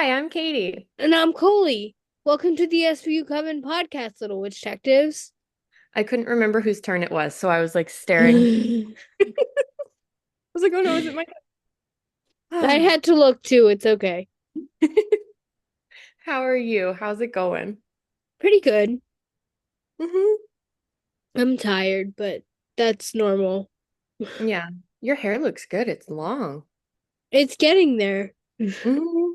Hi, I'm Katie. And I'm Koli. Welcome to the S4E7 podcast, little witch detectives. I couldn't remember whose turn it was, so I was like staring. I I was like, oh no, is it my turn? had to look too. It's okay. How are you? How's it going? Pretty good. hmm I'm tired, but that's normal. Yeah, your hair looks good. It's long. It's getting there. hmm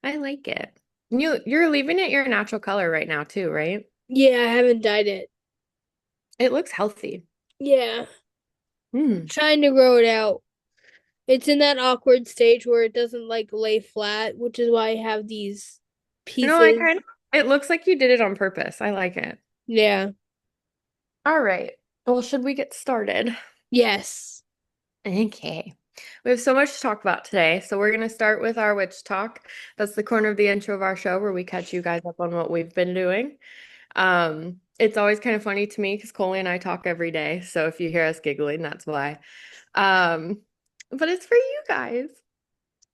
I like it. You're leaving it your natural color right now too, right? Yeah, I haven't dyed it. It looks healthy. Yeah, Mm. trying to grow it out. It's in that awkward stage where it doesn't like lay flat, which is why I have these No, I pieces. kind of, it looks like you did it on purpose. I like it. Yeah. All right. Well, should we get started? Yes. Okay. We have so much to talk about today. So we're going to start with our witch talk. That's the corner of the intro of our show where we catch you guys up on what we've been doing. It's always kind of funny to me because Coley and I talk every day. So if you hear us giggling, that's why. Um, but it's for you guys.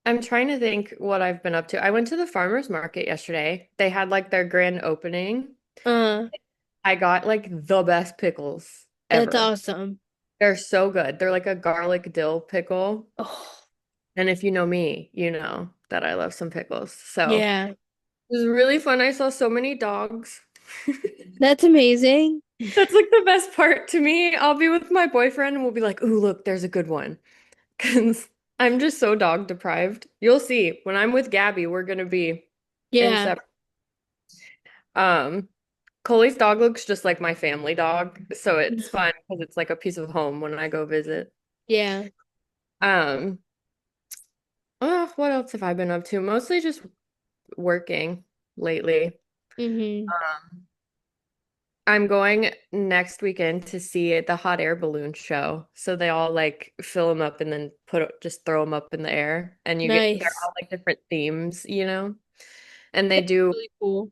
I'm trying to think what I've been up to. I went to the farmer's market yesterday. They had like their grand opening. Uh, I got like the best pickles that's ever. awesome. They're so good. They're like a garlic dill pickle. Oh, And if you know me, you know that I love some pickles. So yeah. it was really fun. I saw so many dogs. That's amazing. That's like the best part to me. I'll be with my boyfriend and we'll be like, ooh, look, there's a good one. Because I'm just so dog deprived. You'll see when I'm with Gabby, we're gonna be Yeah. inseparable. Um, Coley's dog looks just like my family dog, so it's fun because it's like a piece of home when I go visit. Yeah. Um, oh, what else have I been up to? Mostly just working lately. hmm Um, I'm going next weekend to see the hot air balloon show. So they all like fill them up and then just throw them up in the air, and they're Nice. all like different themes, you know? And they That's do, really cool.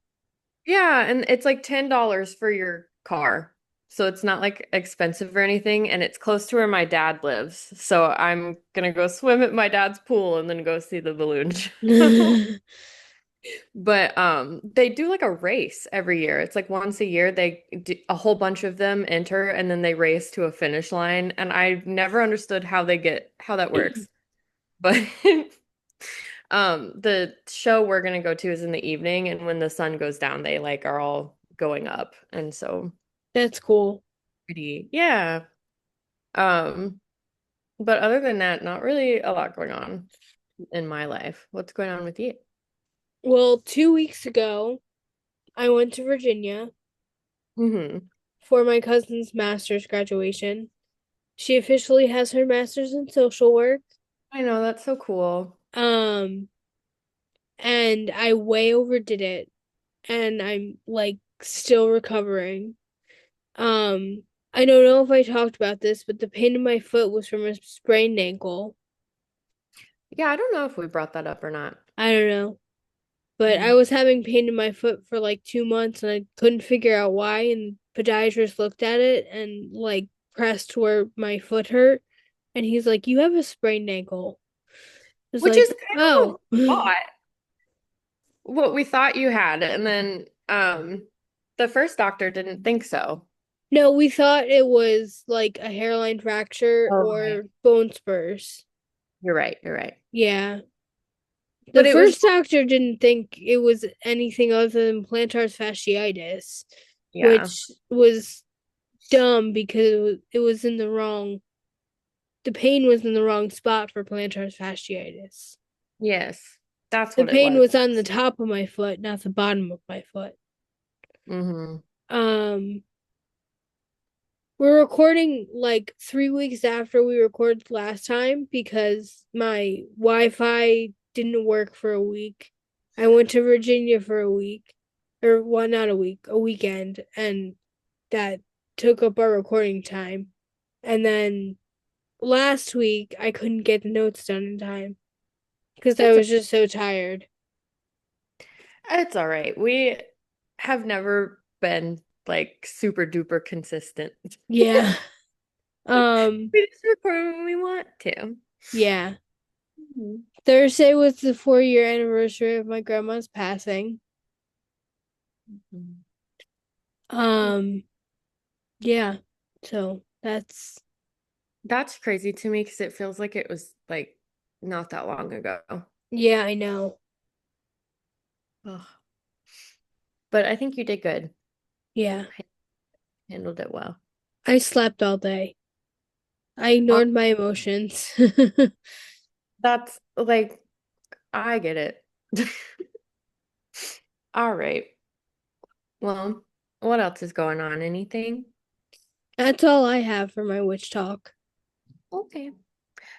yeah, and it's like $10 for your car. So it's not like expensive or anything, and it's close to where my dad lives. So I'm gonna go swim at my dad's pool and then go see the balloon show. But they do like a race every year. It's like once a year they do, a whole bunch of them enter and then they race to a finish line. And I never understood how that works. But the show we're gonna go to is in the evening, and when the sun goes down, they like are all going up. And so That's cool. pretty, yeah. Um, but other than that, not really a lot going on in my life. What's going on with you? Well, 2 weeks ago, I went to Virginia hmm for my cousin's master's graduation. She officially has her master's in social work. I know, that's so cool. Um, and I way overdid it, and I'm like still recovering. I don't know if I talked about this, but the pain in my foot was from a sprained ankle. Yeah, I don't know if we brought that up or not. I don't know. But I Mhm. was having pain in my foot for like 2 months and I couldn't figure out why. And podiatrist looked at it and like pressed where my foot hurt. And he's like, "You have a sprained ankle." It's Which like, is kind of oh, what we thought you had. And then the first doctor didn't think so. no, we thought it was like a hairline fracture Oh, right. or bone spurs. You're right. You're right. Yeah. The But it was, first doctor didn't think it was anything other than plantar fasciitis, yeah. which was dumb because it was in the pain was in the wrong spot for plantar fasciitis. Yes. That's The what it pain was. was on the top of my foot, not the bottom of my foot. hmm Um, we're recording like 3 weeks after we recorded last time because my Wi-Fi didn't work for a week. I went to Virginia for a week, or well, not a week, a weekend, and that took up our recording time. And then last week I couldn't get the notes done in time because I It's was just so tired. it's all right. We have never been like super duper consistent. Yeah. Um, We just record when we want to. yeah. Mhm. Thursday was the 4 year anniversary of my grandma's passing. Mhm. Um, yeah. So that's That's crazy to me because it feels like it was like not that long ago. yeah, I know. Ugh. But I think you did good. Yeah. Handled it well. I slept all day. I Uh, ignored my emotions. that's like, I get it. All right. Well, what else is going on? Anything? That's all I have for my witch talk. Okay.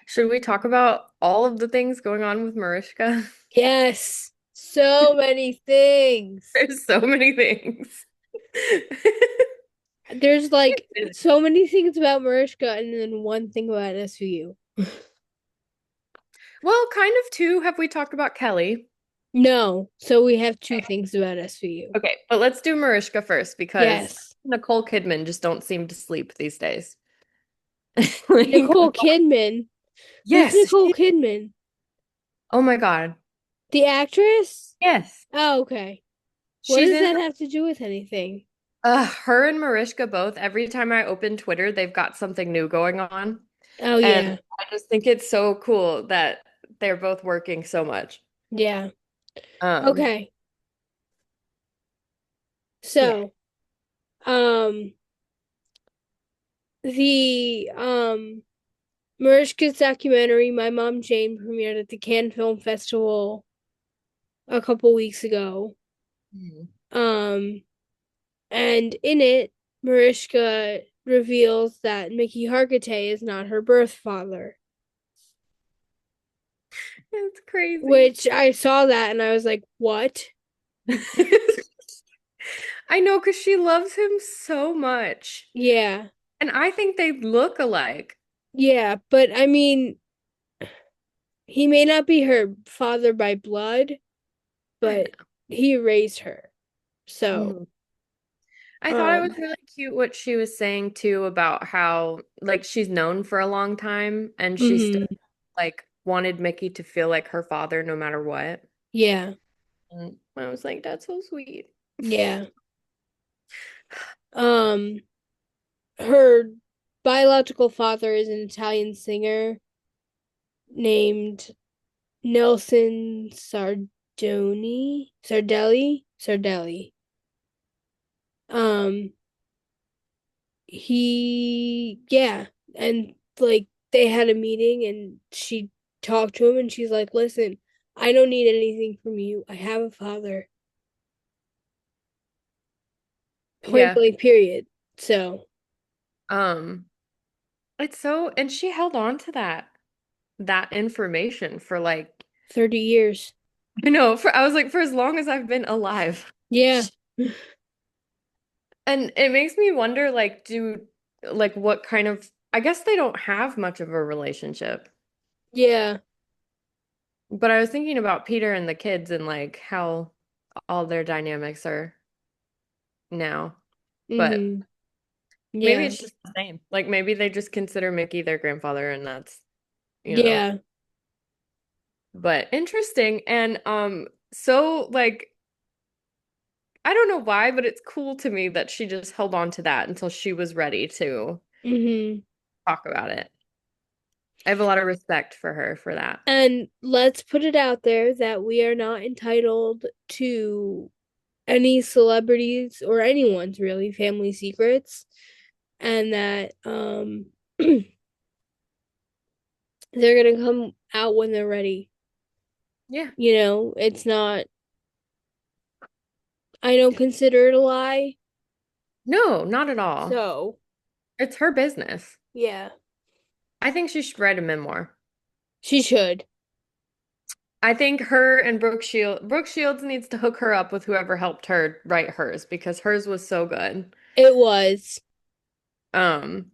Should we talk about all of the things going on with Mariska? Yes. So many things. There's so many things. There's like so many things about Mariska and then one thing about SVU. Well, kind of too. Have we talked about Kelly? No. So we have two things about SVU. Okay, but let's do Mariska first because Yes. Nicole Kidman just don't seem to sleep these days. Like, Nicole Kidman. Who's yes. Nicole Kidman? Oh my God. The actress? Yes. Oh, okay. What She's does in that have to do with anything? her and Mariska both. Every time I open Twitter, they've got something new going on. Oh, And yeah. I just think it's so cool that they're both working so much. Yeah. Um, Okay. yeah. So, um, the Mariska's documentary, My Mom Jane, premiered at the Cannes Film Festival a couple weeks ago. Mhm. Um, and in it, Mariska reveals that Mickey Hargitay is not her birth father, It's crazy. which I saw that and I was like, what? I know because she loves him so much. Yeah. And I think they look alike. Yeah, but I mean, he may not be her father by blood, I but know. he raised her. So, Mhm. I thought it um, was really cute what she was saying too about how like she's known for a long time and she still mhm, like wanted Mickey to feel like her father no matter what. yeah, And I was like, that's so sweet. yeah. Um, her biological father is an Italian singer named Nelson Sardelli. Um, yeah, and like they had a meeting and she talked to him and she's like, "Listen, I don't need anything from you. I have a father." Point Yeah. blank, period. So, Um, it's so and she held on to that information for like 30 years. I know, for I was like for as long as I've been alive. Yeah. And it makes me wonder like do like what kind of I guess they don't have much of a relationship. Yeah. But I was thinking about Peter and the kids and like how all their dynamics are now. But Mm-hmm. maybe Yeah. it's just the same. Like maybe they just consider Mickey their grandfather and that's. Yeah. But interesting. And so like I don't know why, but it's cool to me that she just held on to that until she was ready to Mm-hmm. talk about it. I have a lot of respect for her for that. And let's put it out there that we are not entitled to any celebrities or anyone's really family secrets, and that they're gonna come out when they're ready. Yeah. It's not, I don't consider it a lie. No, not at all. So, It's her business. yeah, I think she should write a memoir. she should. I think her and Brooke Shields needs to hook her up with whoever helped her write hers because hers was so good. It was. Um,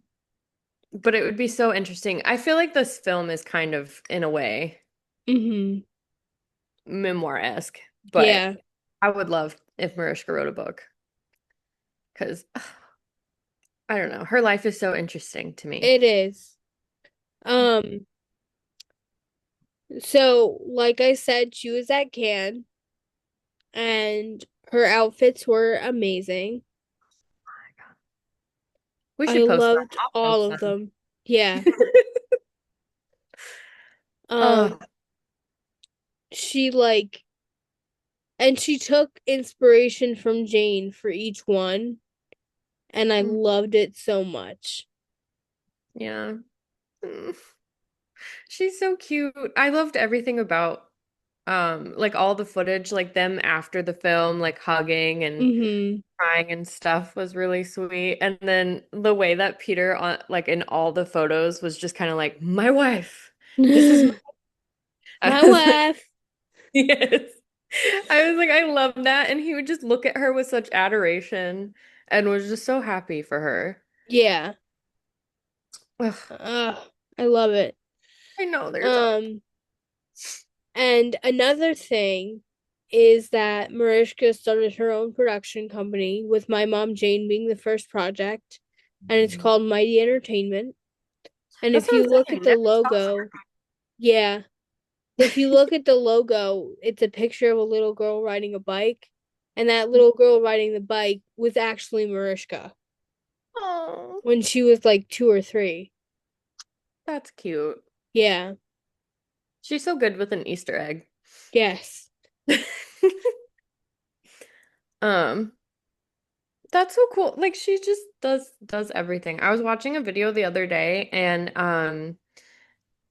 but it would be so interesting. I feel like this film is kind of, in a way, Mm-hmm. memoir-esque, but Yeah, I would love if Mariska wrote a book because I don't know, her life is so interesting to me. it is. Um, So, like I said, she was at Cannes and her outfits were amazing. We I should post them. loved I'll all post of them. them. Yeah. Oh, Um, she like and she took inspiration from Jane for each one, and I mm, loved it so much. yeah. Mm. She's so cute. I loved everything about like all the footage, like them after the film, like hugging and Mm-hmm. crying and stuff was really sweet. And then the way that Peter on like in all the photos was just kind of like, my wife. This is my I My was like, wife. yes. I was like, I love that. And he would just look at her with such adoration and was just so happy for her. Yeah. Ugh, I love it. I know there's a Um, and another thing is that Mariska started her own production company with my mom Jane being the first project, and it's called Mighty Entertainment. And That's if what you I'm look saying. at the Never stops logo, yeah, if you look at the logo, it's a picture of a little girl riding a bike, and that working. little girl riding the bike was actually Mariska Oh, when she was like 2 or 3. that's cute. Yeah. She's so good with an Easter egg. Yes. Um, that's so cool. Like she just does everything. I was watching a video the other day and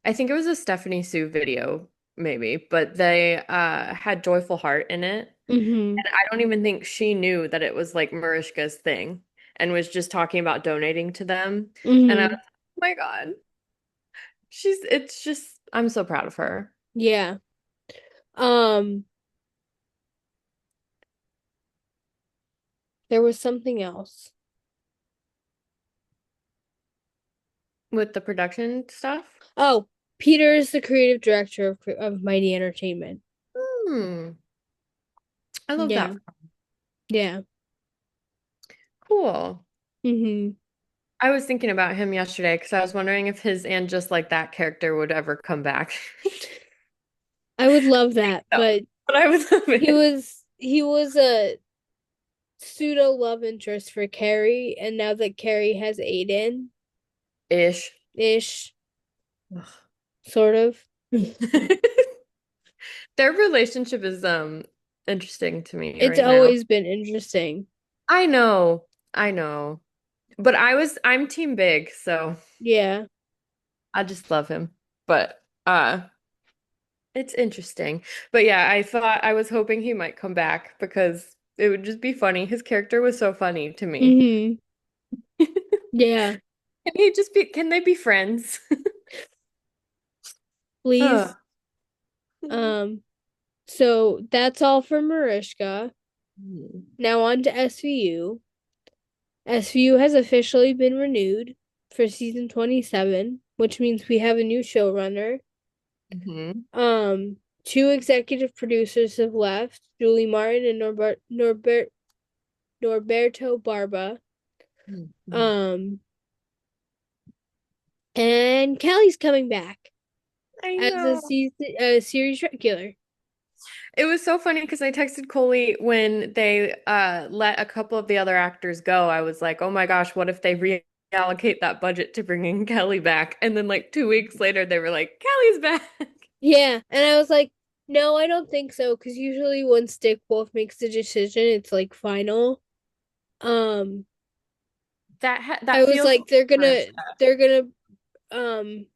I think it was a Stephanie Sue video maybe, but they had Joyful Heart in it. Mm-hmm. And I don't even think she knew that it was like Mariska's thing and was just talking about donating to them. And I was, Mm-hmm. oh my God, it's just, I'm so proud of her Yeah. Um, there was something else. with the production stuff. Oh, Peter is the creative director of Mighty Entertainment. Hmm, I love Yeah. that. Yeah. Cool. Mm-hmm. I was thinking about him yesterday because I was wondering if his and just like that character would ever come back. I would love that, No, but but I would love he it. was he was a pseudo love interest for Carrie, and now that Carrie has Aiden Ish. ish, Ugh. sort of. Their relationship is interesting to me It's right now. always been interesting. I know. I know. But I'm team big, so Yeah. I just love him. But it's interesting. But yeah, I was hoping he might come back because it would just be funny. His character was so funny to me. Mm-hmm. Yeah. Can they be friends? Please. Oh. Um, so that's all for Mariska. Now on to SVU. SVU has officially been renewed for season 27, which means we have a new showrunner. Mm-hmm. Two executive producers have left, Julie Martin and Norberto Barba. Mm-hmm. Um, and Kelly's coming back I as a know. series regular. It was so funny because I texted Coley when they let a couple of the other actors go. I was like, "Oh my gosh, what if they reallocate that budget to bringing Kelly back?" And then like 2 weeks later, they were like, "Kelly's back." Yeah, and I was like, no, I don't think so, because usually when Stick Wolf makes the decision, it's like final. Um, I That was feels like, Mariska. they're gonna um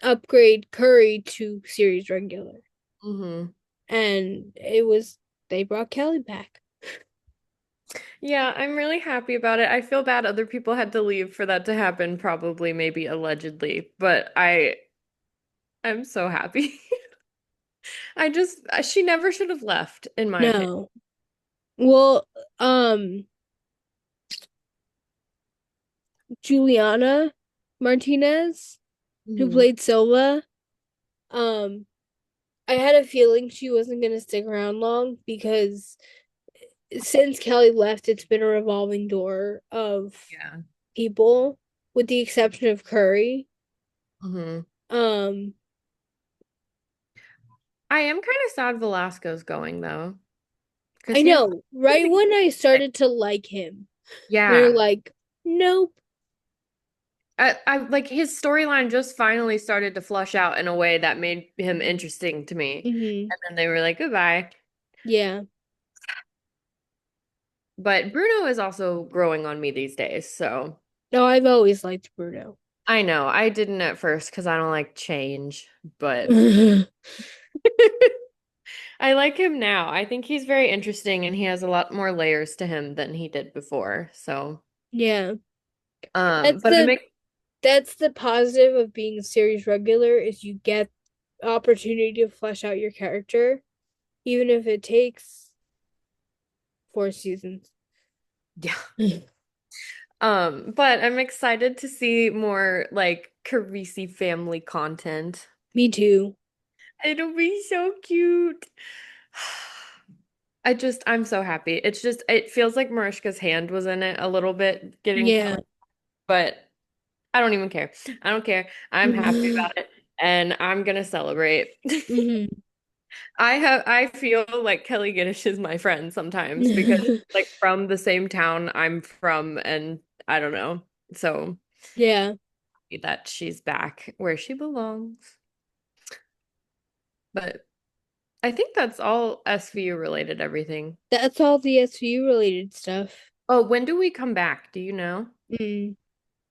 upgrade Curry to series regular, Hmm. and it was they brought Kelly back. Yeah, I'm really happy about it. I feel bad other people had to leave for that to happen, probably, maybe allegedly, but I'm so happy. She never should have left, in my opinion. No, well, um, Juliana Martinez, who Mhm. played Silva, um, I had a feeling she wasn't gonna stick around long because since Kelly left, it's been a revolving door of Yeah. people, with the exception of Curry. Hmm. Um, I am kind of sad Velasco's going though, because I know, he's right a when I good. started to like him, they're Yeah. like, nope. I like his storyline just finally started to flush out in a way that made him interesting to me. Hmm. And then they were like, goodbye. Yeah. But Bruno is also growing on me these days, so No, I've always liked Bruno. I know I didn't at first because I don't like change, but I like him now. I think he's very interesting and he has a lot more layers to him than he did before. So, Yeah. That's but I the make that's the positive of being a series regular is you get opportunity to flesh out your character, even if it takes 4 seasons. yeah. But I'm excited to see more like Carisi family content. Me too. It'll be so cute. I'm so happy. It's just, it feels like Mariska's hand was in it a little bit getting Yeah. Kelly, but I don't even care. I don't care. I'm happy Hmm. about it and I'm gonna celebrate. Hmm. I feel like Kelly Giddish is my friend sometimes because like from the same town I'm from and I don't know. So Yeah. that she's back where she belongs. But I think that's all SVU related everything. That's all the SVU related stuff. Oh, when do we come back? Do you know? Mm.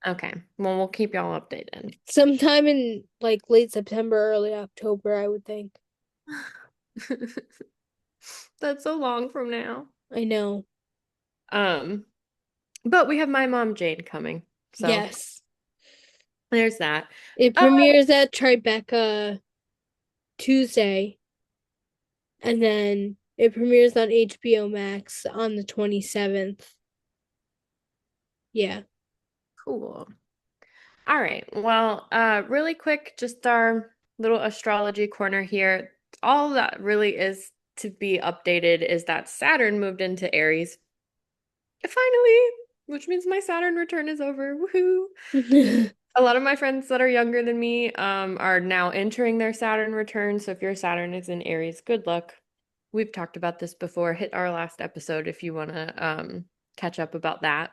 Okay. Well, we'll keep y'all updated. Sometime in like late September, early October, I would think. That's so long from now. I know. Um, but we have my mom Jade coming. So Yes. there's that. It Oh, premieres at Tribeca Tuesday, and then it premieres on HBO Max on the 27th. Yeah. cool. All right. Well, really quick, just our little astrology corner here. All that really is to be updated is that Saturn moved into Aries finally, which means my Saturn return is over. Woohoo! A lot of my friends that are younger than me are now entering their Saturn return. So if your Saturn is in Aries, good luck. We've talked about this before. Hit our last episode if you want to catch up about that.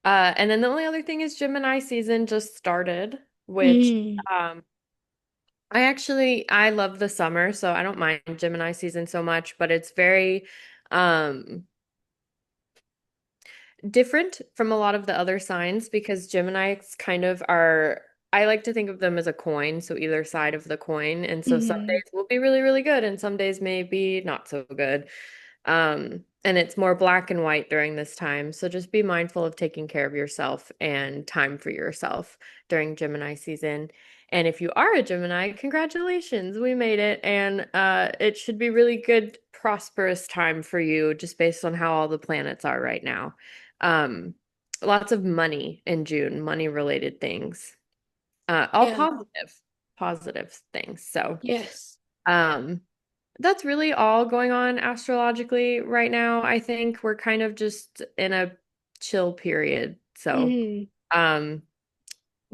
And then the only other thing is Gemini season just started, which Mm. um, I love the summer, so I don't mind Gemini season so much, but it's very um different from a lot of the other signs because Geminis kind of are, I like to think of them as a coin, so either side of the coin. And so some Hmm. days will be really, really good, and some days may be not so good. And it's more black and white during this time. So just be mindful of taking care of yourself and time for yourself during Gemini season. And if you are a Gemini, congratulations, we made it. And it should be really good, prosperous time for you just based on how all the planets are right now. Um, Lots of money in June, money related things. All Yeah. positive, positive things. So, Yes. um, that's really all going on astrologically right now. I think we're kind of just in a chill period. So, Hmm. um,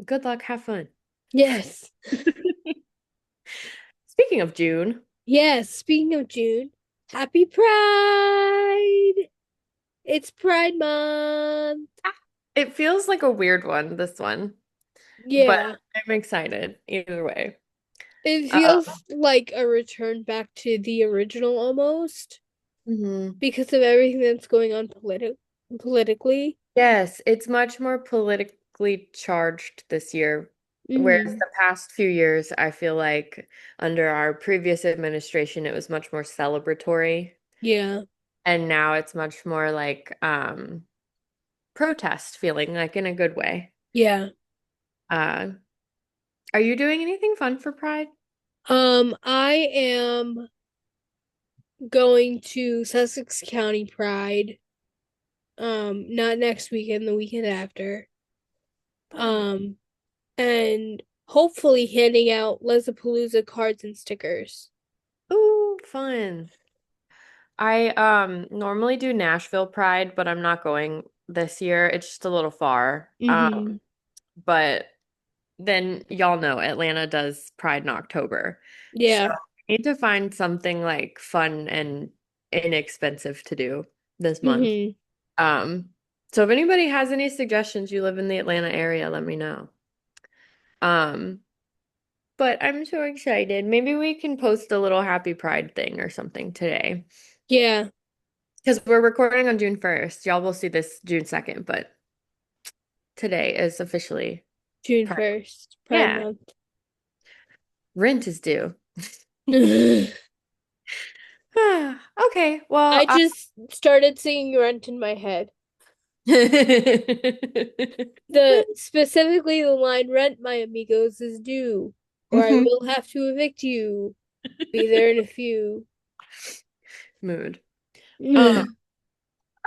good luck, have fun. Yes. Speaking of June, Yes. Speaking of June, happy Pride. It's Pride Month. it feels like a weird one, this one, but Yeah. I'm excited either way. It Uh, feels like a return back to the original almost mhm. because of everything that's going on politically. Yes, it's much more politically charged this year. Whereas Hmm. the past few years, I feel like under our previous administration, it was much more celebratory. Yeah. And now it's much more like protest feeling, like in a good way. Yeah. Uh, are you doing anything fun for Pride? I am going to Sussex County Pride. Not next weekend, the weekend after. Fun. Um, and hopefully handing out Lesapalooza cards and stickers. Ooh, fun. I normally do Nashville Pride, but I'm not going this year. It's just a little far. Mm-hmm. But then y'all know Atlanta does Pride in October. So Yeah. Need to find something like fun and inexpensive to do this month. Hmm. Um, so if anybody has any suggestions, you live in the Atlanta area, let me know. Um, but I'm so excited. Maybe we can post a little happy Pride thing or something today. Yeah, Because we're recording on June 1st. Y'all will see this June 2nd, but today is officially June Pride. 1st, Pride Yeah, Month. rent is due. I Okay, well, just started singing Rent in my head. The specifically the line "Rent, my amigos, is due, or I will have to evict you. Be there in a few." Mood.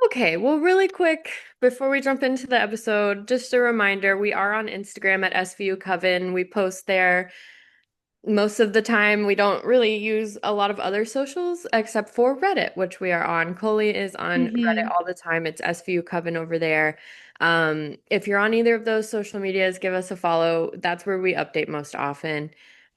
Okay, well, really quick before we jump into the episode, just a reminder, we are on Instagram at SVU Coven. We post there most of the time. We don't really use a lot of other socials except for Reddit, which we are on. Koli is on Reddit Hmm. all the time. It's SVU Coven over there. If you're on either of those social medias, give us a follow. That's where we update most often.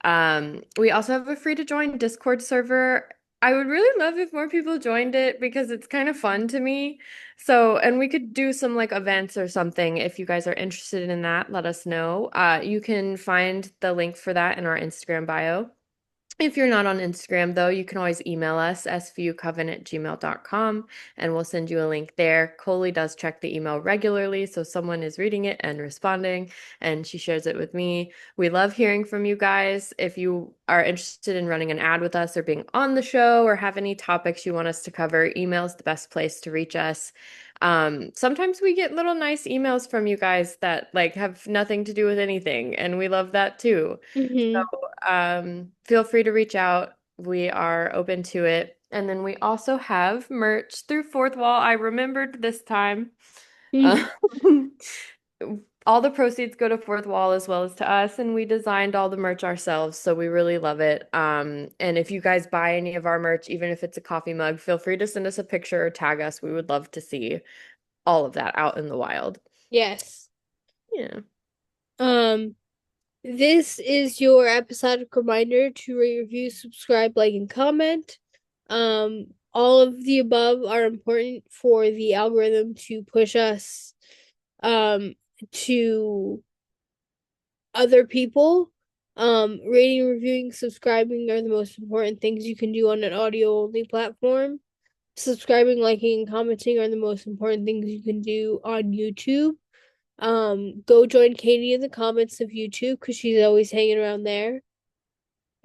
We also have a free to join Discord server. I would really love if more people joined it because it's kind of fun to me. So, and we could do some like events or something. If you guys are interested in that, let us know. You can find the link for that in our Instagram bio. If you're not on Instagram, though, you can always email us, svucoven@gmail.com, and we'll send you a link there. Coley does check the email regularly, so someone is reading it and responding, and she shares it with me. We love hearing from you guys. If you are interested in running an ad with us or being on the show or have any topics you want us to cover, email is the best place to reach us. Sometimes we get little nice emails from you guys that like have nothing to do with anything, and we love that too. Hmm. Feel free to reach out. We are open to it. And then we also have merch through Fourth Wall. I remembered this time. Uh, all the proceeds go to Fourth Wall as well as to us, and we designed all the merch ourselves, so we really love it. And if you guys buy any of our merch, even if it's a coffee mug, feel free to send us a picture or tag us. We would love to see all of that out in the wild. Yes. Yeah. Um, this is your episodic reminder to rate, review, subscribe, like, and comment. All of the above are important for the algorithm to push us um to other people. Rating, reviewing, subscribing are the most important things you can do on an audio only platform. Subscribing, liking, and commenting are the most important things you can do on YouTube. Go join Katie in the comments of YouTube because she's always hanging around there.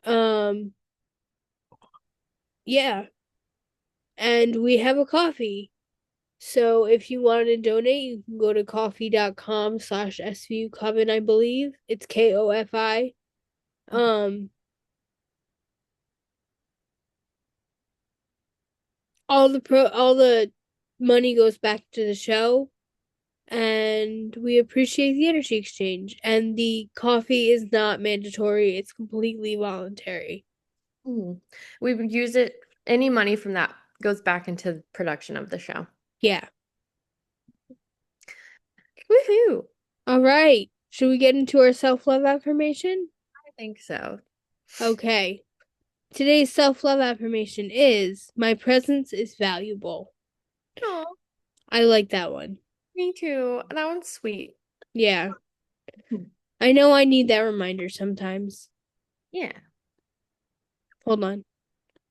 Um, yeah. And we have a coffee. So if you want to donate, you can go to coffee.com/SVU Coven, I believe. It's KOFI. Um, all the money goes back to the show, and we appreciate the energy exchange. And the coffee is not mandatory, it's completely voluntary. Mm. We would use it, any money from that goes back into production of the show. Yeah. Woohoo! All right. Should we get into our self-love affirmation? I think so. Okay. Today's self-love affirmation is my presence is valuable. Oh, I like that one. me too. That one's sweet. Yeah. Hmm. I know I need that reminder sometimes. Yeah. Hold on.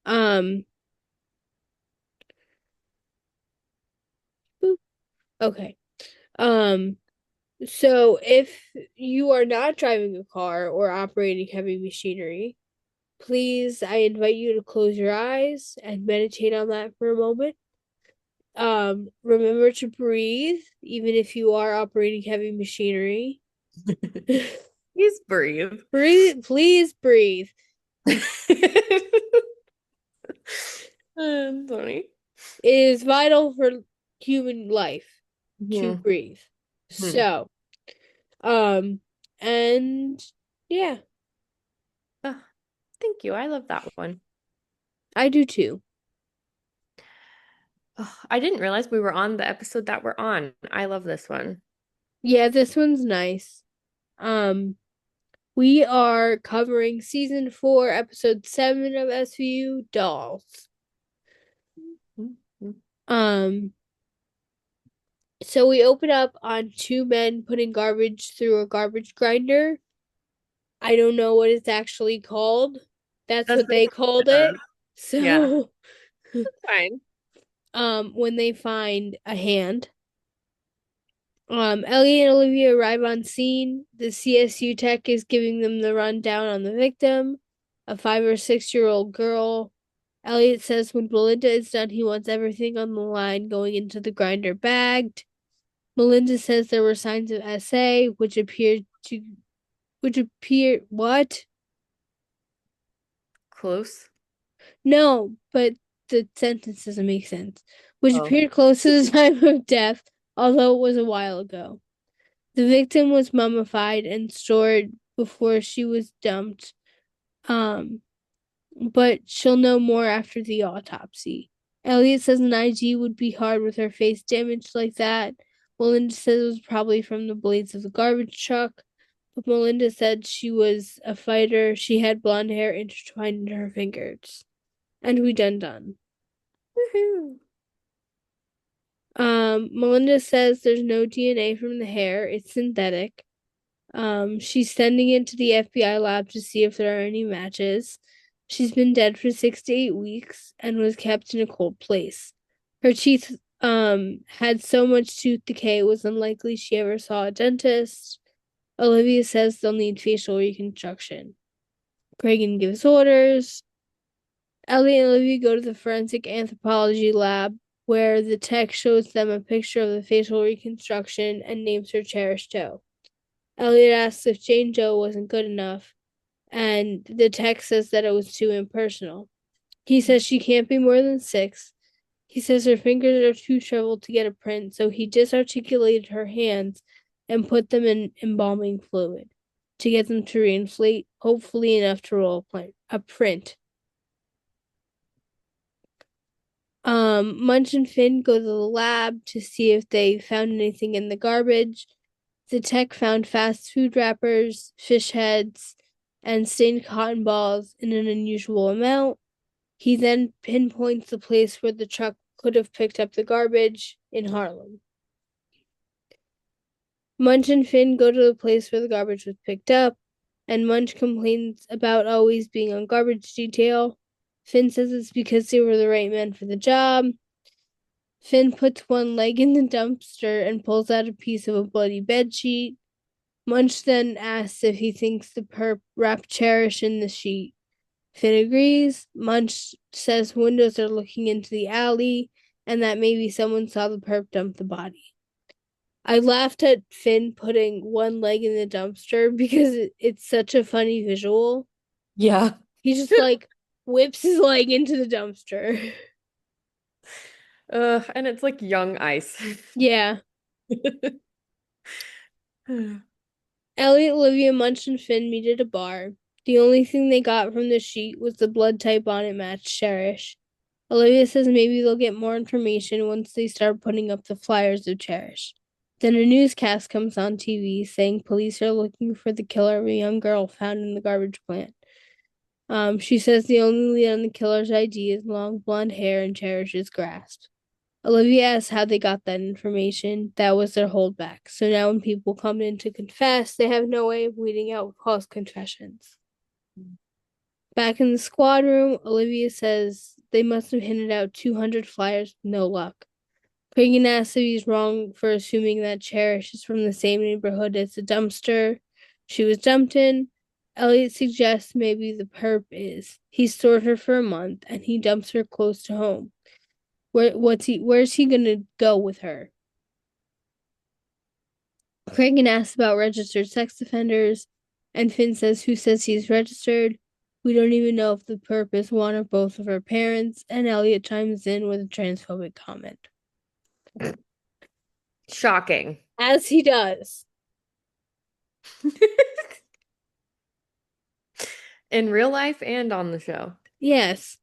Um, boop. Okay. Um, so if you are not driving a car or operating heavy machinery, please, I invite you to close your eyes and meditate on that for a moment. Remember to breathe, even if you are operating heavy machinery. Please breathe. Breathe, please breathe. Funny. It is vital for human life to Mhm. breathe. Mhm. So, um, and yeah, Oh, thank you. I love that one. I do too. Oh, I didn't realize we were on the episode that we're on. I love this one. Yeah, this one's nice. Um, We are covering season 4, episode 7 of SVU Dolls. Um, so we open up on two men putting garbage through a garbage grinder. I don't know what it's actually called. That's That's what they called it. yeah, So, fine. when they find a hand, Ellie and Olivia arrive on scene. The CSU tech is giving them the rundown on the victim, a 5 or 6 year old girl. Elliot says when Belinda is done, he wants everything on the line going into the grinder bagged. Melinda says there were signs of SA, which appear what? Close. No, but the sentence doesn't make sense. Which Oh. appeared close to the time of death, although it was a while ago. The victim was mummified and stored before she was dumped. Um, but she'll know more after the autopsy. Elliot says an IG would be hard with her face damaged like that. Melinda says it was probably from the blades of the garbage truck. But Melinda said she was a fighter. She had blonde hair intertwined in her fingers. And we done. Woohoo. Melinda says there's no DNA from the hair. It's synthetic. She's sending it to the FBI lab to see if there are any matches. She's been dead for 6 to 8 weeks and was kept in a cold place. Her teeth had so much tooth decay it was unlikely she ever saw a dentist. Olivia says they'll need facial reconstruction. Kragan gives orders. Ellie and Olivia go to the forensic anthropology lab where the tech shows them a picture of the facial reconstruction and names her cherished doe. Elliot asks if Jane Doe wasn't good enough, and the tech says that it was too impersonal. He says she can't be more than 6. He says her fingers are too shriveled to get a print, so he disarticulated her hands and put them in embalming fluid to get them to reinflate, hopefully enough to roll a print. Munch and Finn go to the lab to see if they found anything in the garbage. The tech found fast food wrappers, fish heads, and stained cotton balls in an unusual amount. He then pinpoints the place where the truck could have picked up the garbage in Harlem. Munch and Finn go to the place where the garbage was picked up, and Munch complains about always being on garbage detail. Finn says it's because they were the right men for the job. Finn puts one leg in the dumpster and pulls out a piece of a bloody bedsheet. Munch then asks if he thinks the perp wrapped Cherish in the sheet. Finn agrees. Munch says windows are looking into the alley and that maybe someone saw the perp dump the body. I laughed at Finn putting one leg in the dumpster because it's such a funny visual. Yeah. He just like whips his leg into the dumpster. And it's like young ice. Yeah. Elliot, Olivia, Munch, and Finn meet at a bar. The only thing they got from the sheet was the blood type on it matched Cherish. Olivia says maybe they'll get more information once they start putting up the flyers of Cherish. Then a newscast comes on TV saying police are looking for the killer of a young girl found in the garbage plant. She says the only lead on the killer's ID is long blonde hair and Cherish's grasp. Olivia asks how they got that information. That was their holdback. So now when people come in to confess, they have no way of weeding out false confessions. Back in the squad room, Olivia says they must have handed out 200 flyers with no luck. Kragan asks if he's wrong for assuming that Cherish is from the same neighborhood as the dumpster she was dumped in. Elliot suggests maybe the perp is. He stored her for a month and he dumps her close to home. Where's he gonna go with her? Kragan asks about registered sex offenders, and Finn says who says he's registered. We don't even know if the perp is one or both of her parents, and Elliot chimes in with a transphobic comment. Shocking. As he does. In real life and on the show. Yes.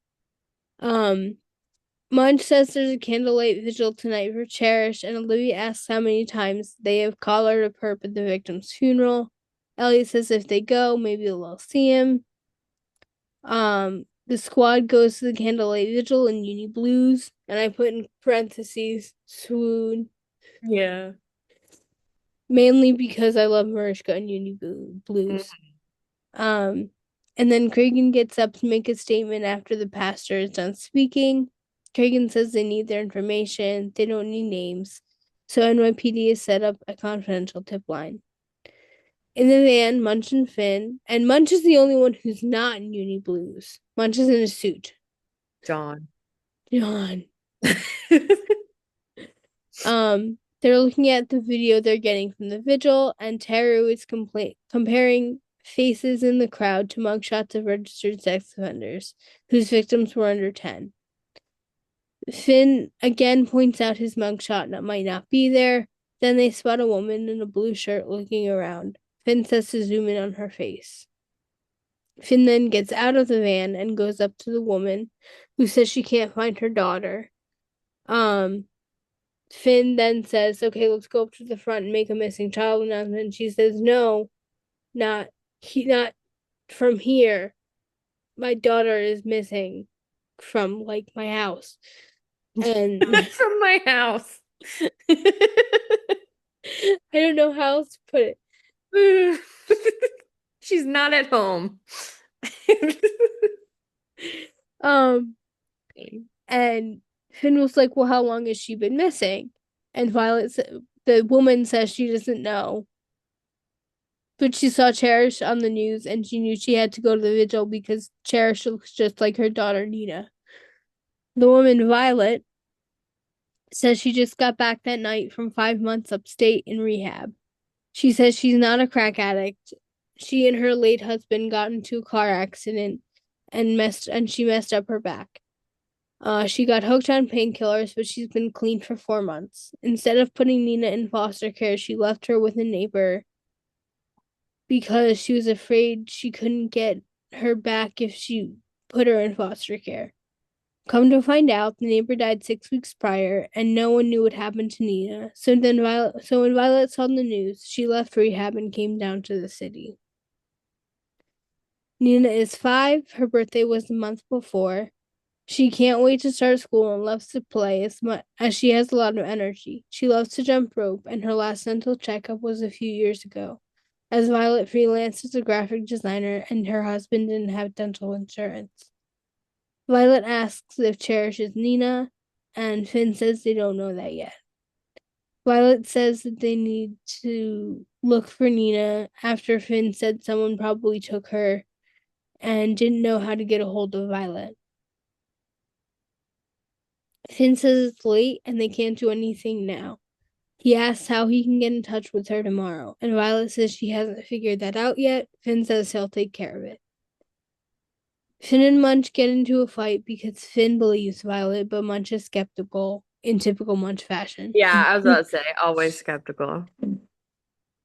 Munch says there's a candlelight vigil tonight for Cherish, and Olivia asks how many times they have collared a perp at the victim's funeral. Elliot says if they go, maybe they'll see him. The squad goes to the candlelight vigil in uni blues, and I put in parentheses swoon, Yeah. mainly because I love Mariska and uni blues. Um, and then Kragen gets up to make a statement after the pastor is done speaking. Kragen says they need their information, they don't need names. So NYPD has set up a confidential tip line. In the van, Munch and Finn, and Munch is the only one who's not in uni blues. Munch is in a suit. John. John. They're looking at the video they're getting from the vigil, and Teru is comparing faces in the crowd to mugshots of registered sex offenders whose victims were under 10. Finn again points out his mugshot that might not be there. Then they spot a woman in a blue shirt looking around. Finn says to zoom in on her face. Finn then gets out of the van and goes up to the woman who says she can't find her daughter. Finn then says, okay, let's go up to the front and make a missing child announcement. She says, no, not from here. My daughter is missing from like my house. And From my house. I don't know how else to put She's not at home. it. And Finn was like, well, how long has she been missing? And the woman says she doesn't know. But she saw Cherish on the news and she knew she had to go to the vigil because Cherish looks just like her daughter Nina. The woman, Violet, says she just got back that night from 5 months upstate in rehab. She says she's not a crack addict. She and her late husband got into a car accident and she messed up her back. She got hooked on painkillers, but she's been clean for 4 months. Instead of putting Nina in foster care, she left her with a neighbor because she was afraid she couldn't get her back if she put her in foster care. Come to find out, the neighbor died 6 weeks prior, and no one knew what happened to Nina. So when Violet saw the news, she left rehab and came down to the city. Nina is 5. Her birthday was the month before. She can't wait to start school and loves to play as much as she has a lot of energy. She loves to jump rope, and her last dental checkup was a few years ago, as Violet freelanced as a graphic designer and her husband didn't have dental insurance. Violet asks if Cherish is Nina, and Finn says they don't know that yet. Violet says that they need to look for Nina after Finn said someone probably took her and didn't know how to get a hold of Violet. Finn says it's late and they can't do anything now. He asks how he can get in touch with her tomorrow, and Violet says she hasn't figured that out yet. Finn says he'll take care of it. Finn and Munch get into a fight because Finn believes Violet, but Munch is skeptical in typical Munch fashion. Yeah, I was about to say, always skeptical.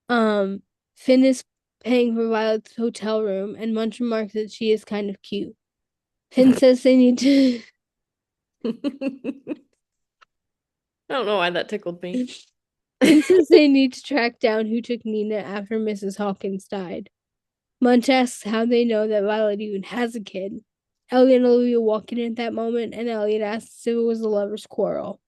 Finn is paying for Violet's hotel room, and Munch remarks that she is kind of cute. Finn says they need to. I don't know why that tickled me. Finn says they need to track down who took Nina after Mrs. Hawkins died. Munch asks how they know that Violet even has a kid. Elliot and Olivia walk in at that moment, and Elliot asks if it was a lover's quarrel.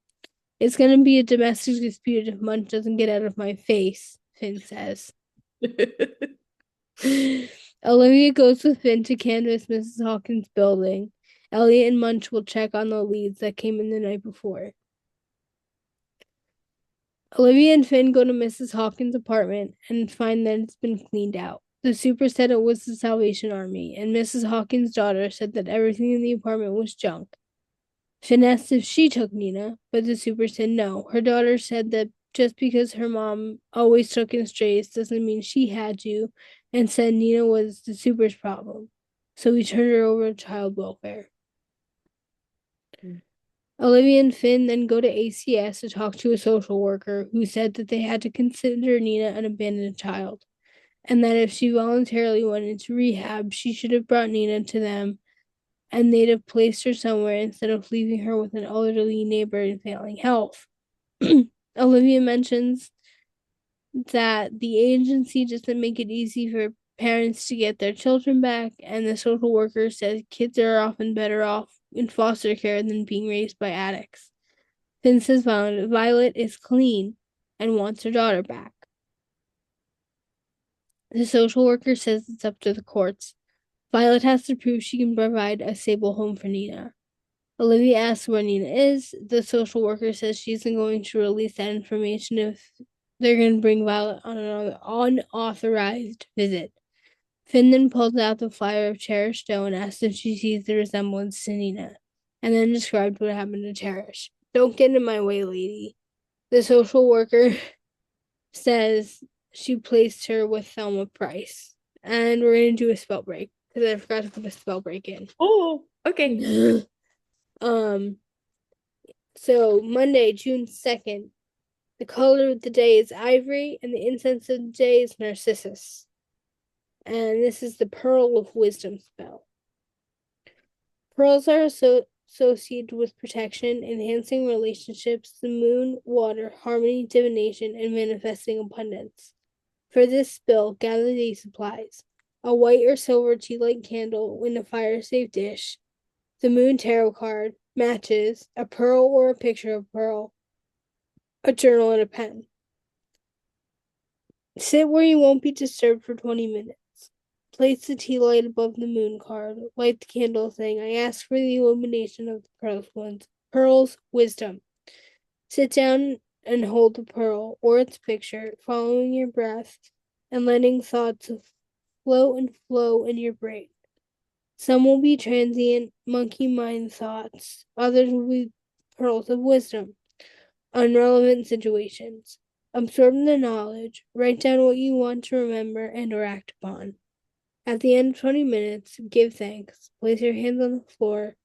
It's going to be a domestic dispute if Munch doesn't get out of my face, Finn says. Olivia goes with Finn to canvass Mrs. Hawkins' building. Elliot and Munch will check on the leads that came in the night before. Olivia and Finn go to Mrs. Hawkins' apartment and find that it's been cleaned out. The super said it was the Salvation Army, and Mrs. Hawkins' daughter said that everything in the apartment was junk. Finn asked if she took Nina, but the super said no. Her daughter said that just because her mom always took in strays doesn't mean she had to, and said Nina was the super's problem. So we turned her over to child welfare. Olivia and Finn then go to ACS to talk to a social worker who said that they had to consider Nina an abandoned child, and that if she voluntarily went into rehab, she should have brought Nina to them and they'd have placed her somewhere instead of leaving her with an elderly neighbor in failing health. Olivia mentions that the agency doesn't make it easy for parents to get their children back, and the social worker says kids are often better off in foster care than being raised by addicts. Finn says Violet is clean and wants her daughter back. The social worker says it's up to the courts. Violet has to prove she can provide a stable home for Nina. Olivia asks where Nina is. The social worker says she isn't going to release that information if they're going to bring Violet on an unauthorized visit. Finn then pulls out the flyer of Cherish Doe and asks if she sees the resemblance to Nina, and then described what happened to Cherish. Don't get in my way, lady. The social worker says she placed her with Thelma Price. And we're going to do a spell break because I forgot to put a spell break in. Oh, okay. um, so Monday, June 2nd, the color of the day is ivory, and the incense of the day is narcissus. And this is the Pearl of Wisdom spell. Pearls are associated with protection, enhancing relationships, the moon, water, harmony, divination, and manifesting abundance. For this spell, gather these supplies: a white or silver tea light candle in a fire safe dish, the moon tarot card, matches, a pearl or a picture of pearl, a journal, and a pen. Sit where you won't be disturbed for 20 minutes. Place the tea light above the moon card. Light the candle, saying, I ask for the illumination of the pearl's wisdom. Sit down and hold the pearl or its picture, following your breath and letting thoughts float and flow in your brain. Some will be transient, monkey mind thoughts. Others will be pearls of wisdom, unrelevant situations. Absorb the knowledge. Write down what you want to remember and or act upon. At the end of 20 minutes, give thanks. Place your hands on the floor,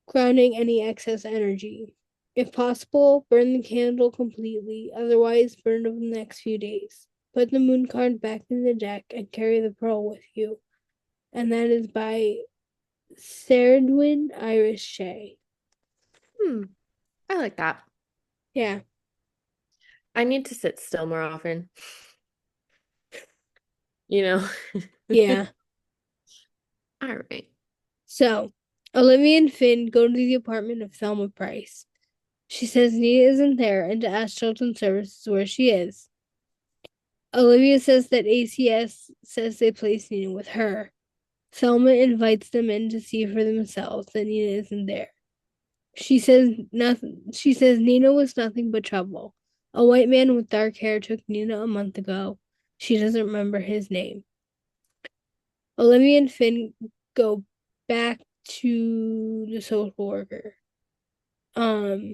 grounding any excess energy. If possible, burn the candle completely, otherwise, burn over the next few days. Put the moon card back in the deck and carry the pearl with you. And that is by Serdwin Iris Shea. Hmm. I like that. Yeah. I need to sit still more often. You know? Yeah. All right. So, Olivia and Finn go to the apartment of Thelma Price. She says Nina isn't there and to ask Children's Services where she is. Olivia says that ACS says they placed Nina with her. Thelma invites them in to see for themselves that Nina isn't there. She says nothing. She says Nina was nothing but trouble. A white man with dark hair took Nina a month ago. She doesn't remember his name. Olivia and Finn go back to the social worker. Um,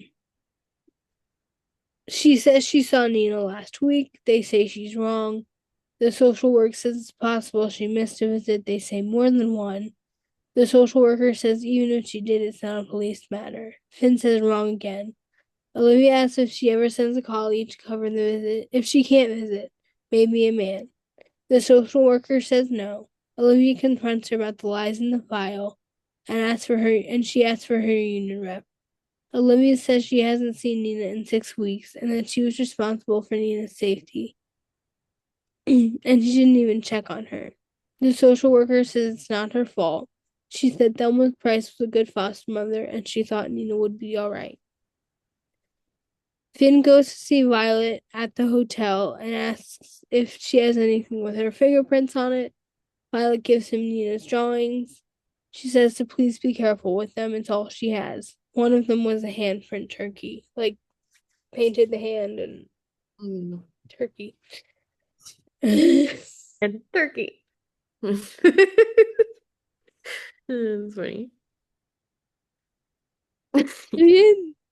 she says she saw Nina last week. They say she's wrong. The social worker says it's possible she missed a visit. They say more than one. The social worker says even if she did, it's not a police matter. Finn says wrong again. Olivia asks if she ever sends a colleague to cover the visit. If she can't visit, maybe a man. The social worker says no. Olivia confronts her about the lies in the file and she asks for her union rep. Olivia says she hasn't seen Nina in 6 weeks and that she was responsible for Nina's safety. And she didn't even check on her. The social worker says it's not her fault. She said Thelma Price was a good foster mother and she thought Nina would be all right. Finn goes to see Violet at the hotel and asks if she has anything with her fingerprints on it. Violet gives him Nina's drawings. She says to please be careful with them. It's all she has. One of them was a handprint turkey, like painted the hand and Mm. turkey. It's And turkey. That's funny.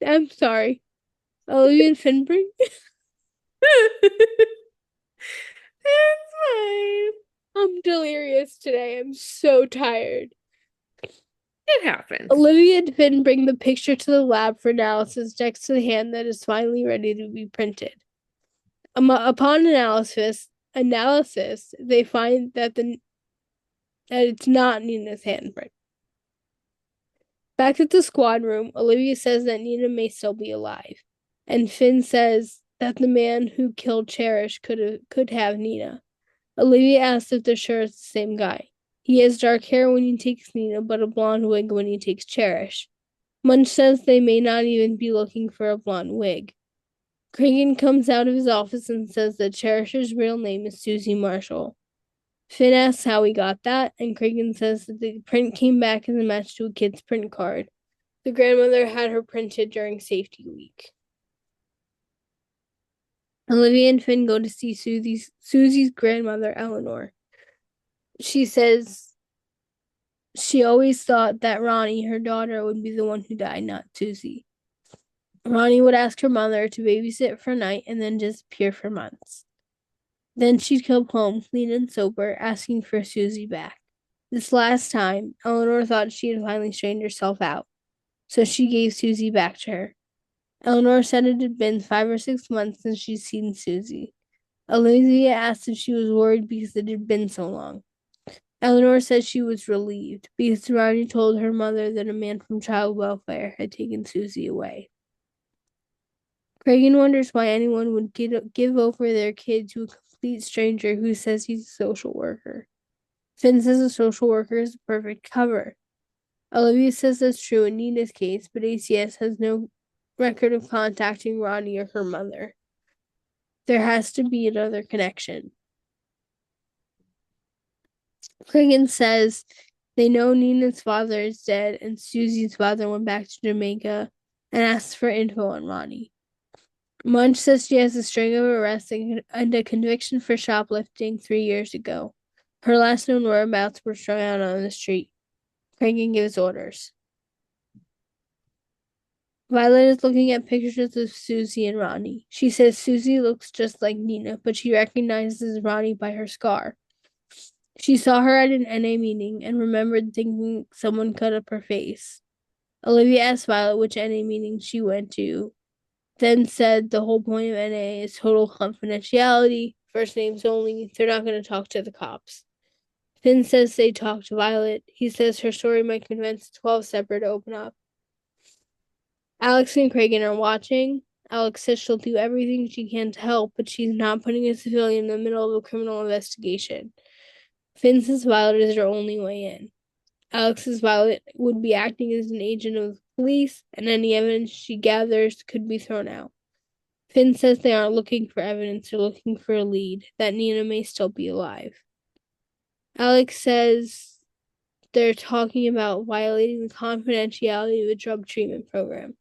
I'm sorry. Olivia and Finbring. It's fine. I'm delirious today. I'm so tired. It happens. Olivia and Finn bring the picture to the lab for analysis next to the hand that is finally ready to be printed. Upon analysis, they find that it's not Nina's handprint. Back at the squad room, Olivia says that Nina may still be alive, and Finn says that the man who killed Cherish could have Nina. Olivia asks if they're sure it's the same guy. He has dark hair when he takes Nina, but a blonde wig when he takes Cherish. Munch says they may not even be looking for a blonde wig. Cragen comes out of his office and says that Cherish's real name is Susie Marshall. Finn asks how he got that, and Cragen says that the print came back as a match to a kid's print card. The grandmother had her printed during safety week. Olivia and Finn go to see Susie's grandmother, Eleanor. She says she always thought that Ronnie, her daughter, would be the one who died, not Susie. Ronnie would ask her mother to babysit for a night and then disappear for months. Then she'd come home, clean and sober, asking for Susie back. This last time, Eleanor thought she had finally straightened herself out, so she gave Susie back to her. Eleanor said it had been 5 or 6 months since she'd seen Susie. Olivia asked if she was worried because it had been so long. Eleanor said she was relieved because Ronnie told her mother that a man from child welfare had taken Susie away. Cragen wonders why anyone would give over their kid to a complete stranger who says he's a social worker. Finn says a social worker is the perfect cover. Olivia says that's true in Nina's case, but ACS has no record of contacting Ronnie or her mother. There has to be another connection. Cragen says they know Nina's father is dead and Susie's father went back to Jamaica and asks for info on Ronnie. Munch says she has a string of arrests and a conviction for shoplifting 3 years ago. Her last known whereabouts were strung out on the street. Cragen gives orders. Violet is looking at pictures of Susie and Ronnie. She says Susie looks just like Nina, but she recognizes Ronnie by her scar. She saw her at an NA meeting and remembered thinking someone cut up her face. Olivia asked Violet which NA meeting she went to, then said the whole point of NA is total confidentiality, first names only, they're not going to talk to the cops. Finn says they talked to Violet. He says her story might convince 12 separate to open up. Alex and Cragen are watching. Alex says she'll do everything she can to help, but she's not putting a civilian in the middle of a criminal investigation. Finn says Violet is her only way in. Alex says Violet would be acting as an agent of the police, and any evidence she gathers could be thrown out. Finn says they aren't looking for evidence, they're looking for a lead, that Nina may still be alive. Alex says they're talking about violating the confidentiality of a drug treatment program.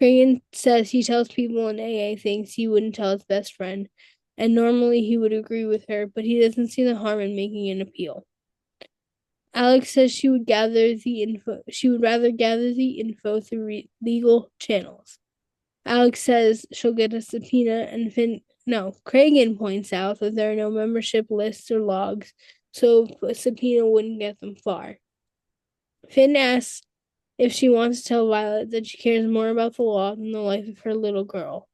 Cragen says he tells people in AA things he wouldn't tell his best friend, and normally he would agree with her, but he doesn't see the harm in making an appeal. Alex says she would rather gather the info through legal channels. Alex says she'll get a subpoena, and Cragen points out that there are no membership lists or logs, so a subpoena wouldn't get them far. Finn asks if she wants to tell Violet that she cares more about the law than the life of her little girl.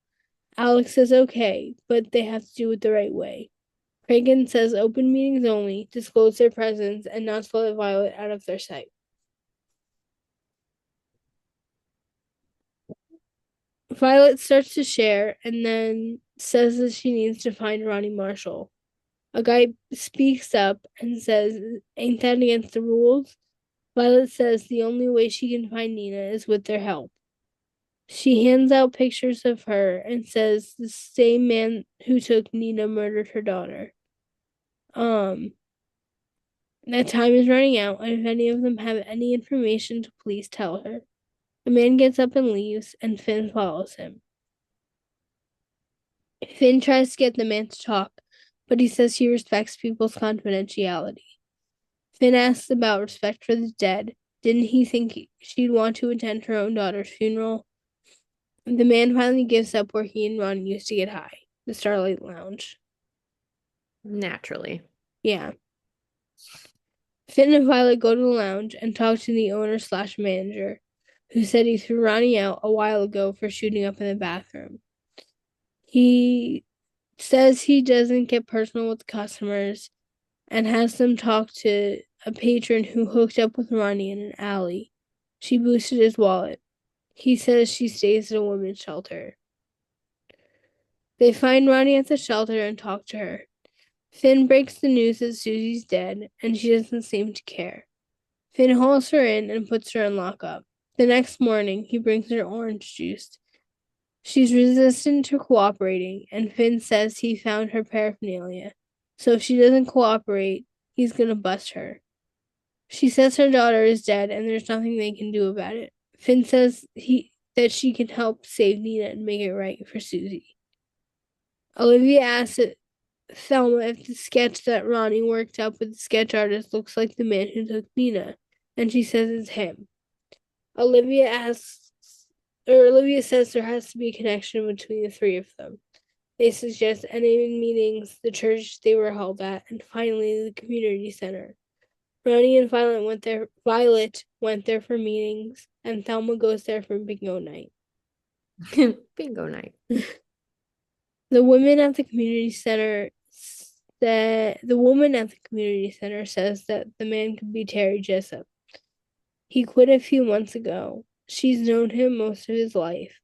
Alex says okay, but they have to do it the right way. Cragen says open meetings only, disclose their presence, and not to let Violet out of their sight. Violet starts to share and then says that she needs to find Ronnie Marshall. A guy speaks up and says, ain't that against the rules? Violet says the only way she can find Nina is with their help. She hands out pictures of her and says the same man who took Nina murdered her daughter. That time is running out, and if any of them have any information to please tell her. The man gets up and leaves, and Finn follows him. Finn tries to get the man to talk, but he says he respects people's confidentiality. Finn asks about respect for the dead. Didn't he think she'd want to attend her own daughter's funeral? The man finally gives up where he and Ron used to get high, the Starlight Lounge. Naturally. Yeah. Finn and Violet go to the lounge and talk to the owner/manager, who said he threw Ronnie out a while ago for shooting up in the bathroom. He says he doesn't get personal with customers and has them talk to a patron who hooked up with Ronnie in an alley. She boosted his wallet. He says she stays at a women's shelter. They find Ronnie at the shelter and talk to her. Finn breaks the news that Susie's dead, and she doesn't seem to care. Finn hauls her in and puts her in lockup. The next morning, he brings her orange juice. She's resistant to cooperating, and Finn says he found her paraphernalia. So if she doesn't cooperate, he's gonna bust her. She says her daughter is dead and there's nothing they can do about it. Finn says that she can help save Nina and make it right for Susie. Olivia asks Thelma if the sketch that Ronnie worked up with the sketch artist looks like the man who took Nina, and she says it's him. Olivia asks, Olivia says there has to be a connection between the three of them. They suggest ending meetings, the church they were held at, and finally the community center. Ronnie and Violet went there for meetings, and Thelma goes there for bingo night. Bingo night. The woman at the community center says that the man could be Terry Jessup. He quit a few months ago. She's known him most of his life.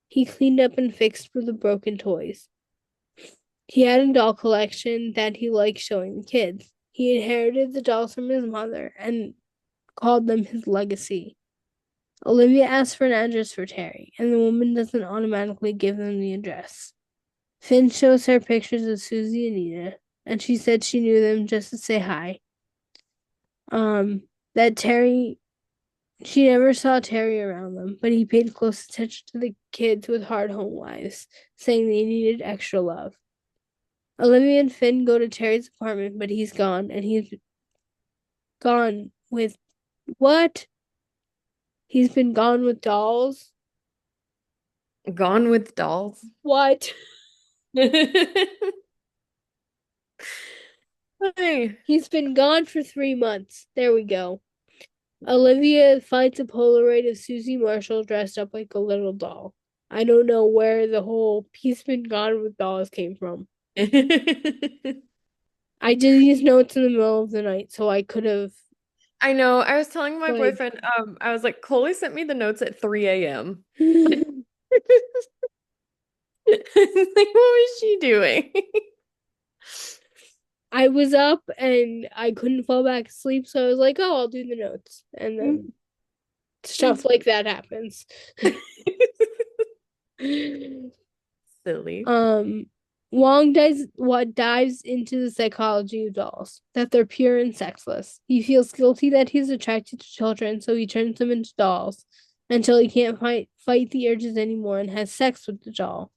He cleaned up and fixed for the broken toys. He had a doll collection that he liked showing the kids. He inherited the dolls from his mother and called them his legacy. Olivia asks for an address for Terry, and the woman doesn't automatically give them the address. Finn shows her pictures of Susie and Nina, and she said she knew them just to say hi. That Terry, she never saw Terry around them, but he paid close attention to the kids with hard home lives, saying they needed extra love. Olivia and Finn go to Terry's apartment, but he's gone, and he's gone with what? He's been gone with dolls? Gone with Dolls. What? Hey. He's been gone for 3 months. There we go. Olivia finds a Polaroid of Susie Marshall dressed up like a little doll. I don't know where the whole he's been gone with dolls came from. I did these notes in the middle of the night, so I could have I know. I was telling my like boyfriend, I was like, Koli sent me the notes at 3 a.m. Like, what was she doing? I was up and I couldn't fall back asleep, so I was like, "Oh, I'll do the notes," and then stuff like that happens. Silly. Wong dives into the psychology of dolls, that they're pure and sexless. He feels guilty that he's attracted to children, so he turns them into dolls until he can't fight the urges anymore and has sex with the doll.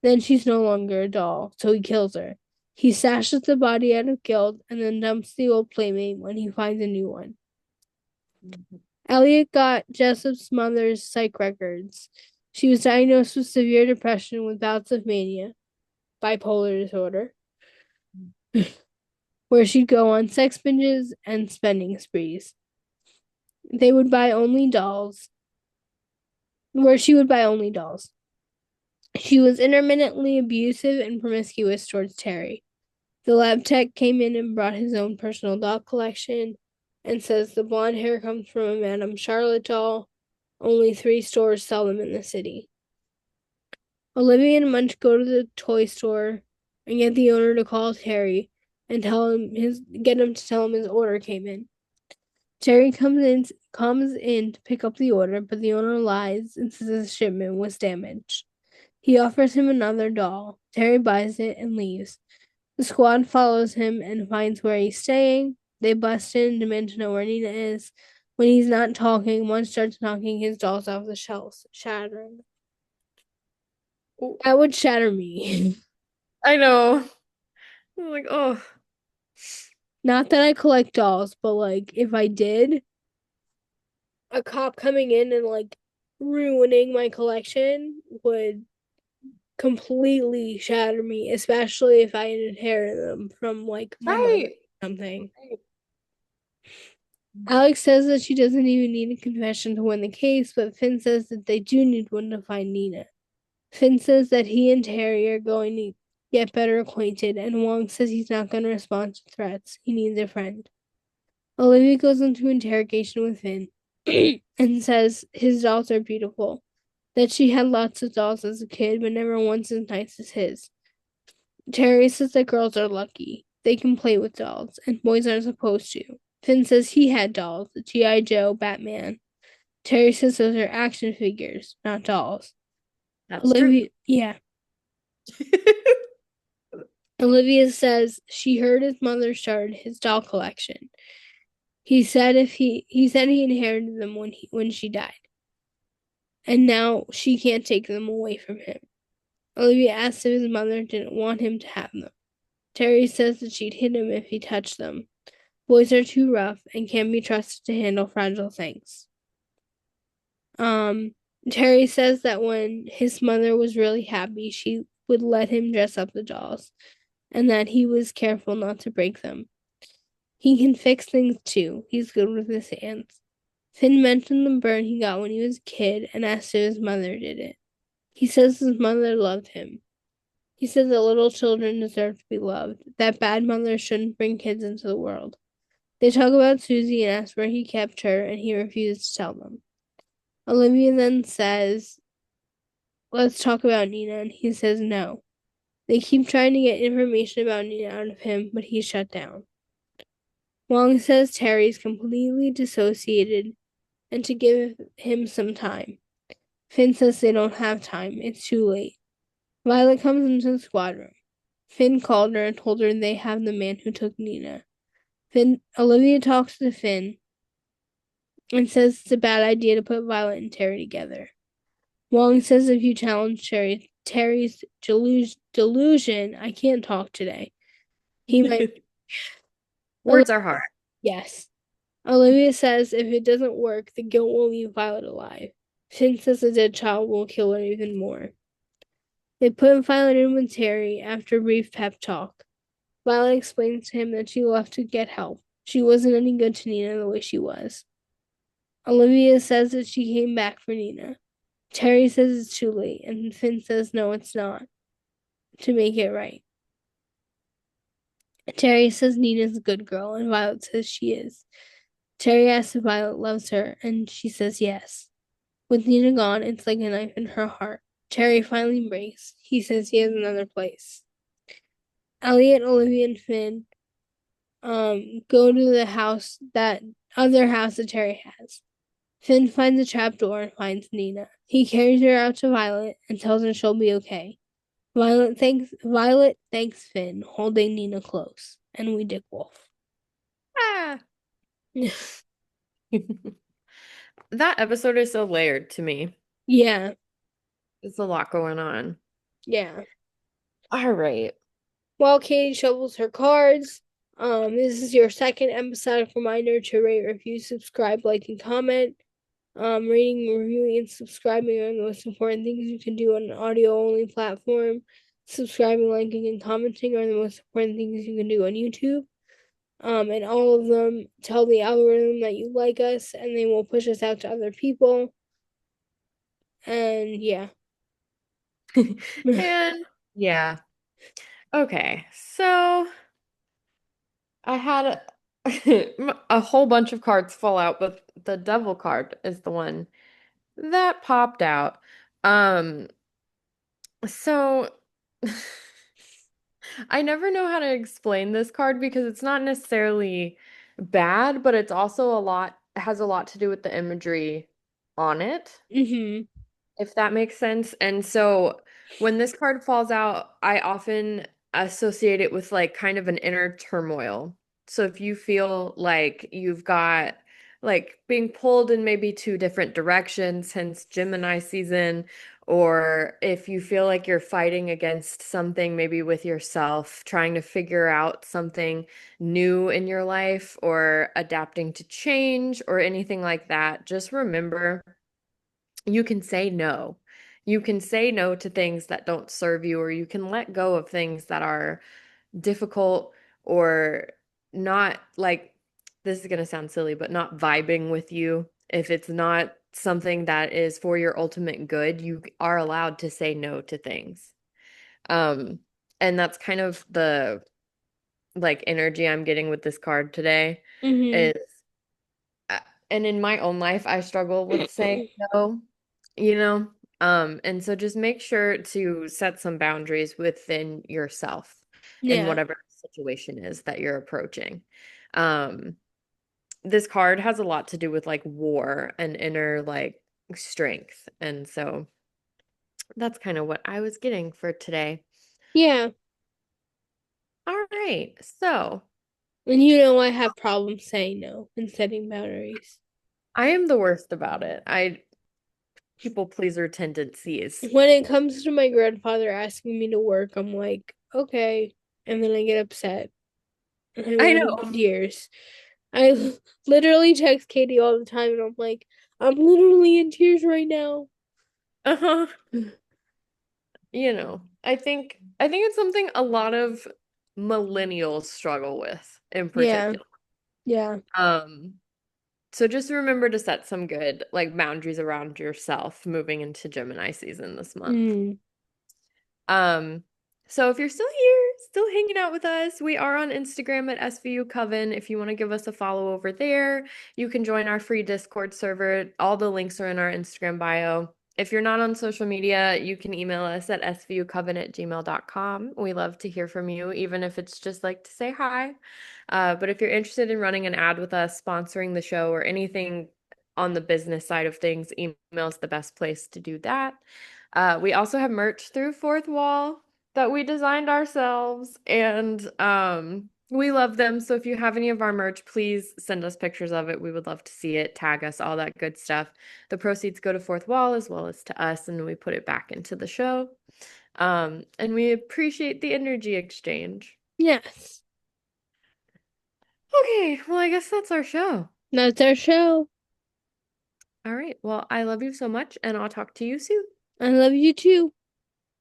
Then she's no longer a doll, so he kills her. He sashes the body out of guilt and then dumps the old playmate when he finds a new one. Elliot got Jessup's mother's psych records. She was diagnosed with severe depression with bouts of mania, bipolar disorder, where she'd go on sex binges and spending sprees. They would buy only dolls, where she would buy only dolls. She was intermittently abusive and promiscuous towards Terry. The lab tech came in and brought his own personal doll collection and says the blonde hair comes from a Madame Charlotte doll. Only 3 stores sell them in the city. Olivia and Munch go to the toy store and get the owner to call Terry and get him to tell him his order came in. Terry comes in to pick up the order, but the owner lies and says the shipment was damaged. He offers him another doll. Terry buys it and leaves. The squad follows him and finds where he's staying. They bust in and demand to know where Nina is. When he's not talking, one starts knocking his dolls off the shelves, shattering. That would shatter me. I know. I'm like, oh. Not that I collect dolls, but like if I did, a cop coming in and like ruining my collection would completely shatter me, especially if I inherited them from like my mother or something. Right. Alex says that she doesn't even need a confession to win the case, but Finn says that they do need one to find Nina. Finn says that he and Terry are going to get better acquainted, and Wong says he's not going to respond to threats. He needs a friend. Olivia goes into interrogation with Finn and says his dolls are beautiful, that she had lots of dolls as a kid, but never once as nice as his. Terry says that girls are lucky. They can play with dolls, and boys aren't supposed to. Finn says he had dolls, G.I. Joe, Batman. Terry says those are action figures, not dolls. That's true. Olivia, yeah. Olivia says she heard his mother started his doll collection. He said he inherited them when she died, and now she can't take them away from him. Olivia asks if his mother didn't want him to have them. Terry says that she'd hit him if he touched them. Boys are too rough and can't be trusted to handle fragile things. Um, Terry says that when his mother was really happy, she would let him dress up the dolls, and that he was careful not to break them. He can fix things too. He's good with his hands. Finn mentioned the burn he got when he was a kid and asked if his mother did it. He says his mother loved him. He said that little children deserve to be loved, that bad mothers shouldn't bring kids into the world. They talk about Susie and ask where he kept her, and he refuses to tell them. Olivia then says, let's talk about Nina, and he says no. They keep trying to get information about Nina out of him, but he's shut down. Wong says Terry's completely dissociated and to give him some time. Finn says they don't have time, it's too late. Violet comes into the squad room. Finn called her and told her they have the man who took Nina. Olivia talks to Finn and says it's a bad idea to put Violet and Terry together. Wong says if you challenge Terry's delusion, I can't talk today. He might. Words are hard. Yes. Olivia says if it doesn't work, the guilt will leave Violet alive. Finn says a dead child will kill her even more. They put Violet in with Terry after a brief pep talk. Violet explains to him that she left to get help. She wasn't any good to Nina the way she was. Olivia says that she came back for Nina. Terry says it's too late, and Finn says no, it's not, to make it right. Terry says Nina's a good girl, and Violet says she is. Terry asks if Violet loves her, and she says yes. With Nina gone, it's like a knife in her heart. Terry finally breaks. He says he has another place. Elliot, Olivia, and Finn go to the house that other house that Terry has. Finn finds a trapdoor and finds Nina. He carries her out to Violet and tells her she'll be okay. Violet thanks Finn, holding Nina close, and we dick wolf. Ah. That episode is so layered to me. Yeah, It's a lot going on. yeah. All right. While Katie shovels her cards, this is your second episodic reminder to rate, review, subscribe, like, and comment. Rating, reviewing, and subscribing are the most important things you can do on an audio-only platform. Subscribing, liking, and commenting are the most important things you can do on YouTube. And all of them tell the algorithm that you like us, and they will push us out to other people. And yeah. And yeah. Okay. So I had a whole bunch of cards fall out, but the devil card is the one that popped out. Um, so I never know how to explain this card because it's not necessarily bad, but it's also has a lot to do with the imagery on it, Mm-hmm. if that makes sense. And so when this card falls out, I often associate it with like kind of an inner turmoil. So if you feel like you've got like being pulled in maybe two different directions, hence Gemini season, or if you feel like you're fighting against something, maybe with yourself, trying to figure out something new in your life or adapting to change or anything like that, just remember you can say no. You can say no to things that don't serve you, or you can let go of things that are difficult or not like, this is going to sound silly, but not vibing with you. If it's not something that is for your ultimate good, you are allowed to say no to things. Um, and that's kind of the like energy I'm getting with this card today Mm-hmm. is uh, and in my own life, I struggle with saying no, you know? And so just make sure to set some boundaries within yourself. in Yeah. whatever situation is that you're approaching. Um, this card has a lot to do with like war and inner like strength. And so that's kind of what I was getting for today. Yeah. All right. So And you know I have problems saying no and setting boundaries. I am the worst about it. I people pleaser tendencies. When it comes to my grandfather asking me to work, I'm like, okay. And then I get upset and I I go know. into tears. I literally text Katie all the time and I'm like, I'm literally in tears right now. Uh-huh. I think it's something a lot of millennials struggle with in Yeah. particular. Yeah. Um, so just remember to set some good like boundaries around yourself moving into Gemini season this month. Mm. Um, so if you're still here, still hanging out with us, we are on Instagram at SVU Coven. If you want to give us a follow over there, you can join our free Discord server. All the links are in our Instagram bio. If you're not on social media, you can email us at svucoven@gmail.com. We love to hear from you, even if it's just like to say hi. But if you're interested in running an ad with us, sponsoring the show, or anything on the business side of things, email is the best place to do that. We also have merch through Fourth Wall that we designed ourselves, and we love them. So if you have any of our merch, please send us pictures of it. We would love to see it, tag us, all that good stuff. The proceeds go to Fourth Wall as well as to us, and we put it back into the show. And we appreciate the energy exchange. Yes. Okay, well, I guess that's our show. That's our show. All right, well, I love you so much, and I'll talk to you soon. I love you too.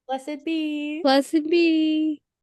Blessed be. Blessed be.